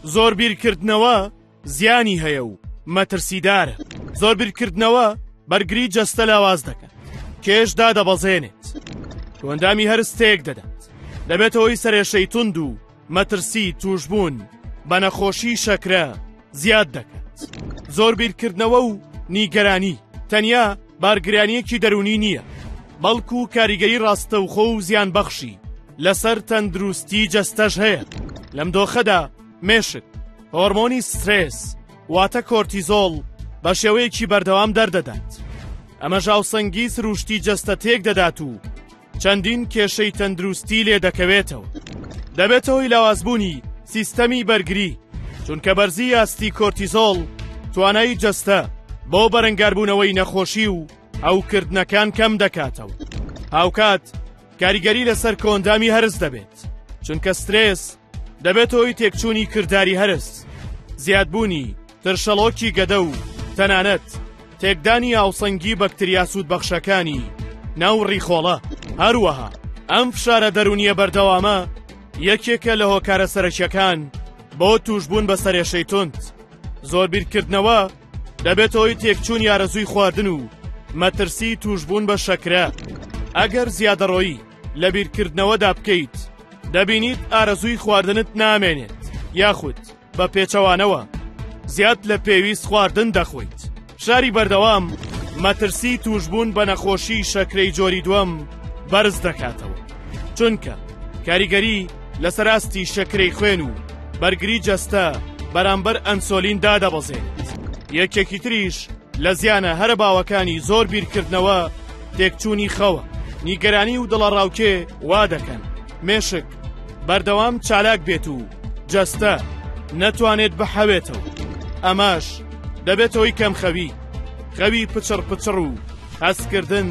زۆر بیرکردنەوە زیانی هەیە و مەترسیدارە. زۆر بیرکردنەوە بەرگری جەستە لاواز دەکات، کێشدا دەبەزێنێت، کۆندامی هەرستێک دەدات، دەبێتەوەی سەرێشەی تند و مەترسی توشبوون بە نەخۆشی شەکرە زیاد دەکات. زۆر بیرکردنەوە و نیگەرانی تەنیا بارگرانیەکی دەرونی نییە، بەڵکو کاریگەری ڕاستەوخۆ و زیان بەخشی لەسەر تەندروستی جەستەش هەیە. لەم دۆخەدا مێشک هۆرمۆنی سترێس واتە کۆرتیزۆڵ بە شێوەیەکی بەردەوام دەردەدات. ئەمە ژاوسەنگی سروشتی جەستە تێک دەدات و چەندین کێشەی تەندروستی لێ دەکەوێتەوە. دەبێتەوەی لاوازبوونی سیستەمی بەرگری، چونکە بەرزی ئاستی کۆرتیزۆڵ توانایی جەستە بۆ بەرەنگاربوونەوەی نەخۆشی و ئەوکردنەکان کەم دەکاتەوە. هاوکات کاریگەری لەسەر کۆندامی هەرس دەبێت، چونکە سترێس دەبێتەوەی تێکچوونی کردداری هەرس، زیادبوونی ترشەڵۆکی گەدە و تەنانەت تێکدانی ئاوسەنگی بەکتریا سوودبەخشەکانی ناو ڕیخۆڵە. هەروەها ئەم فشارە دەرونیە بەردەوامە یەکێکە لە هۆکارە سەرەکیەکان بۆ توشبوون بە سەرێشەی تند. زۆر بیرکردنەوە دەبێتەوەی تێکچوونی ئارەزووی خواردن و مەترسی توشبوون بە شەکرە. ئەگەر زیادەڕۆیی لە بیرکردنەوەدا بکەیت، دەبینیت ئارەزووی خواردنت نامێنێت، یاخود بە پێچەوانەوە زیاد لە پێویست خواردن دەخۆیت. شاری بەردەوام مەترسی توشبوون بە نەخۆشی شەکرەی جۆری دووەم بەرز دەکاتەوە، چونکە کاریگەری لەسەر ئاستی شەکرەی خوێن و بەرگری جەستە بەرامبەر ئەنسۆلین دادەبەزێت. یەکێکی تریش لە زیانە هەرە باوەکانی زۆر بیرکردنەوە تێکچوونی خەوە. نیگەرانی و دڵەڕاوکێ وا دەکەن مێشک بەردەوام چالاک بێت و جەستە نەتوانێت بەحەوێتەوە. ئەماش دەبێتەوەی کەم خەوی پچڕ و هەستکردن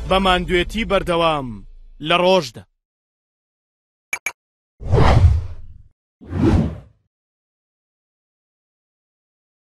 بە ماندوێتی بەردەوام لە ڕۆژدا.